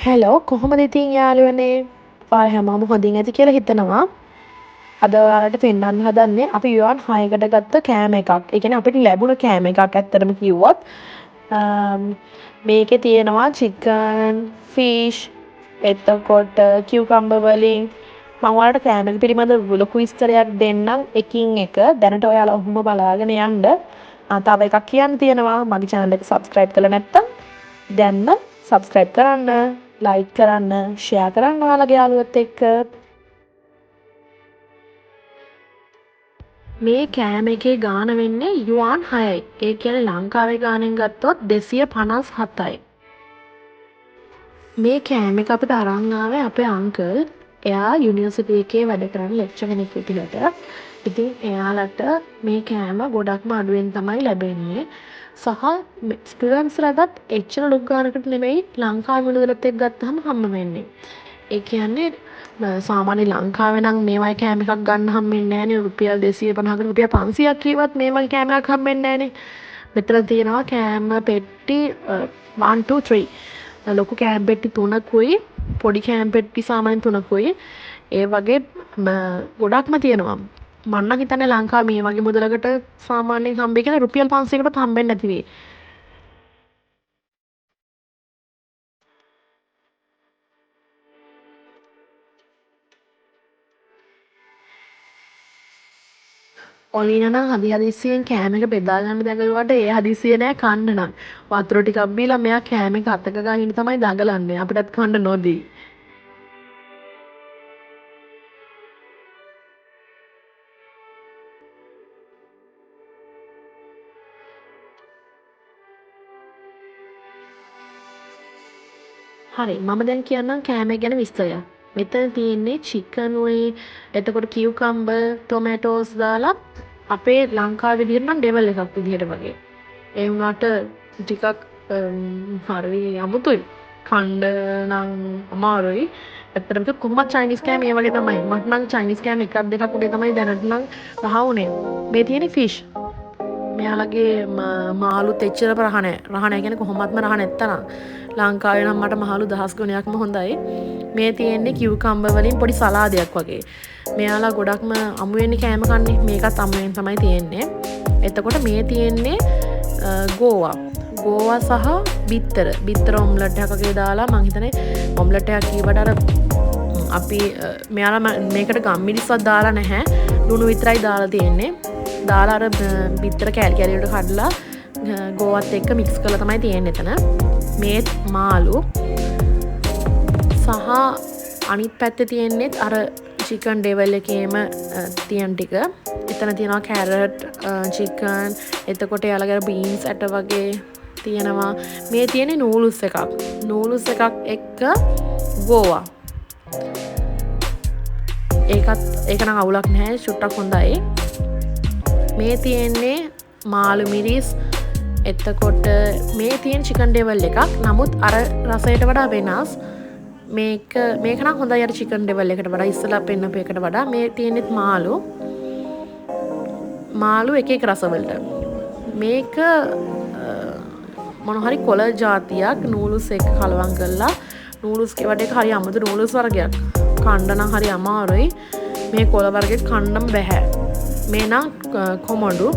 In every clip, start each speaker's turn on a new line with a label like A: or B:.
A: Hello කොහොමද ඉතින් යාළුවනේ ඔයාලා හැමෝම හොඳින් ඇති කියලා හිතනවා. අද ඔයාලට පෙන්වන්න හදන්නේ අපි යුවන් 6කට ගත්ත කෑම එකක්. ඒ කියන්නේ අපිට ලැබුණ කෑම එකක් ඇත්තටම කිව්වොත්. මේකේ තියෙනවා චිකන්, ෆිෂ්, එතකොට කියුකම්බර් වලින් මම ඔයාලට කෑම එක පිළිබඳව ලොකු විස්තරයක් දෙන්නම් එකින් එක. දැනට ඔයාලා ඔහොම බලාගෙන යන්න. තව එකක් කියන්න තියෙනවා. මගේ channel එක subscribe කරලා නැත්නම් දැන්ම subscribe කරන්න. ලයික් කරන්න ෂෙයා කරන්න ඔයාලගේ යාළුවොත් එක්ක. මේ කෑම එකේ ගාණ වෙන්නේ යුවාන් 6යි. ඒ කියන්නේ ලංකාවේ ගාණෙන් ගත්තොත් 257යි. මේ කෑම එක අපිට අරන් ආවේ අපේ අංකල්. එයා යුනිවර්සිටි එකේ වැඩ කරන ලෙක්චර් කෙනෙක් විදිහට. ඉතින් එයාලට මේ කෑම ගොඩක්ම අඩුවෙන් තමයි ලැබෙන්නේ. සහ ස්ටුඩන්ට්ස්ලාටත් එච්චර ලොකු ගාණකට නෙමෙයි ලංකාවේ මුදලත් එක්ක ගත්තාම හම්බ වෙන්නේ. ඒ කියන්නේ සාමාන්‍ය ලංකාවේ නම් මේ වගේ කෑම එකක් ගන්න හම්බෙන්නේ නැහනේ. රුපියල් 250කට රුපියල් 500ක් කීවත් මේ වගේ කෑම එකක් හම්බෙන්නේ නැහනේ. මෙතන තියෙනවා කෑම පෙට්ටි 1 2 3. ලොකු කෑම පෙට්ටි 3කුයි පොඩි කෑම පෙට්ටි සාමාන්‍ය 3කුයි. ඒ වගේ ගොඩක්ම තියෙනවා. මම නම් හිතන්නේ ලංකාවේ මේ වගේ මුදලකට සාමාන්‍යයෙන් හම්බෙයි කියලා රුපියල් 500කටත් හම්බෙන්නේ නැති වෙයි. ඔලින නම් හදිසියෙන් කෑම එක බෙදා ගන්න දඟලුවාට ඒ හදිසිය නෑ කන්න නම්. වතුර ටිකක් බීලා මෙයා කෑම එක අතක ගාගෙන තමයි දඟලන්නේ අපිටත් කන්න නොදී. හරි මම දැන් කියන්නම් කෑම එක ගැන විස්තරයක්. මෙතන තියෙන්නේ චිකන් උයි එතකොට කියුකම්බර් ටොමැටෝස් දාලා අපේ ලංකාවේ විදිහට නම් ඩෙවල් එකක් විදිහට වගේ. ඒ වුණාට ටිකක් හරි අමුතුයි. කන්න නම් අමාරුයි. ඇත්තටම කිව්වොත් කොහොමත් චයිනීස් කෑම මේ වගේ තමයි. මට නම් චයිනීස් කෑම එකක් දෙකක් වගේ තමයි දැනට නම් රහ වුනේ. මේ තියෙන්නේ ෆිෂ්. මෙයාලගේ මාළුත් එච්චරම රහ නැහැ. රහ නැහැ කියන්නේ කොහොමත්ම රහ නැත්තනම්. ලංකාවේ නම් මට මාළු දහස් ගුණයක්ම හොඳයි. මේ තියෙන්නේ කියුකම්බර් වලින් පොඩි සලාදයක් වගේ. මෙයාලා ගොඩක්ම අමු වෙන්නේ කෑම කන්නේ. මේකත් අමු වෙන තමයි තියෙන්නේ. එතකොට මේ තියෙන්නේ ගෝවා. ගෝවා සහ බිත්තර. බිත්තර ඔම්ලට් එකක් වගේ දාලා මං හිතන්නේ ඔම්ලට් එකක් කීවට අර අපි මෙයාලා මේකට ගම්මිරිස්වත් දාලා නැහැ. ලුණු විතරයි දාලා තියෙන්නේ. දාලා අර බිත්තර කෑලි කෑලි වලට කඩලා ගෝවත් එක්ක මික්ස් කරලා තමයි තියෙන්නේ එතන. මේත් මාළු සහ අනිත් පැත්තේ තියෙන්නේත් අර චිකන් ඩෙවල් එකේම තියෙන ටික. එතන තියෙනවා කැරට් චිකන් එතකොට යාළගේ බීන්ස් ඇට වගේ තියෙනවා. මේ තියෙන්නේ නූඩල්ස් එකක්. නූඩල්ස් එකක් එක්ක ගෝවා. ඒක නම් අවුලක් නැහැ චුට්ටක් හොඳයි. මේ තියෙන්නේ මාළු මිරිස් එතකොට මේ තියෙන චිකන් ඩෙවල් එකක්. නමුත් අර රසයට වඩා වෙනස්. මේක නම් හොඳයි අර චිකන් ඩෙවල් එකට වඩා ඉස්සලා පෙන්නපු එකට වඩා. මේ තියෙනෙත් මාළු එක එක රසවලට. මේක මොන හරි කොළ జాතියක් නූඩල්ස් එක කලවම් කරලා නූඩල්ස් වඩ එක හරි අමුතු නූඩල්ස් වර්ගයක්. කන්න නම් හරි අමාරුයි. මේ කොළ වර්ගෙත් කන්නම බැහැ. මේ නම් කොමඩු.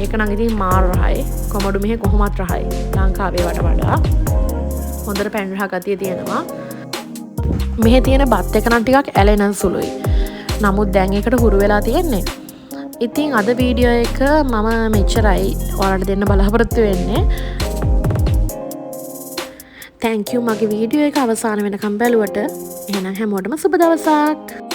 A: ඒක නම් ඉතින් මාර රහයි. කොමඩු මෙහෙ කොහොමත් රහයි. ලංකාවේ වඩා හොඳට පැන් රහ ගතිය තියෙනවා. මෙහෙ තියෙන බත් එක නම් ටිකක් ඇලෙන සුළුයි. නමුත් දැන් ඒකට හුරු වෙලා තියෙන්නේ. ඉතින් අද වීඩියෝ එක මම මෙච්චරයි ඔයාලට දෙන්න බලාපොරොත්තු වෙන්නේ. thank you මගේ වීඩියෝ එක අවසාන වෙනකම් බැලුවට. එහෙනම් හැමෝටම සුබ දවසක්.